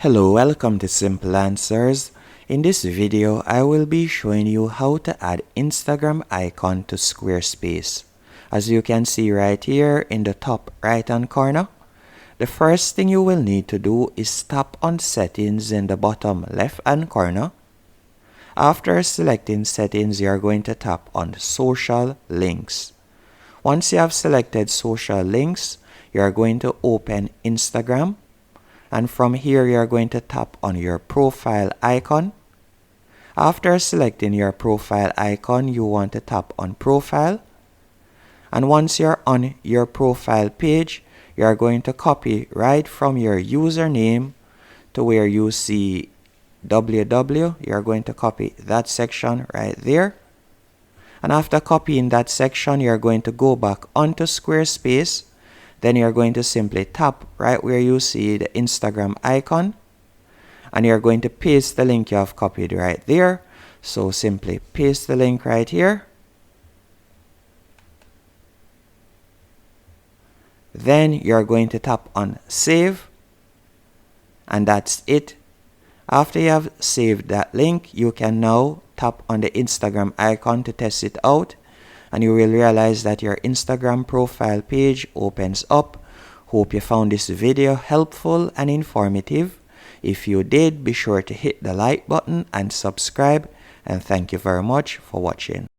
Hello, welcome to Simple Answers. In this video, I will be showing you how to add Instagram icon to Squarespace. As you can see right here in the top right hand corner, the first thing you will need to do is tap on settings in the bottom left hand corner. After selecting settings, you are going to tap on social links. Once you have selected social links, you are going to open Instagram. And from here, you are going to tap on your profile icon. After selecting your profile icon, you want to tap on profile. And once you're on your profile page, you are going to copy right from your username to where you see www. You are going to copy that section right there. And after copying that section, you are going to go back onto Squarespace. Then you're going to simply tap right where you see the Instagram icon. And you're going to paste the link you have copied right there. So simply paste the link right here. Then you're going to tap on save. And that's it. After you have saved that link, you can now tap on the Instagram icon to test it out. And you will realize that your Instagram profile page opens up. Hope you found this video helpful and informative. If you did, be sure to hit the like button and subscribe. And thank you very much for watching.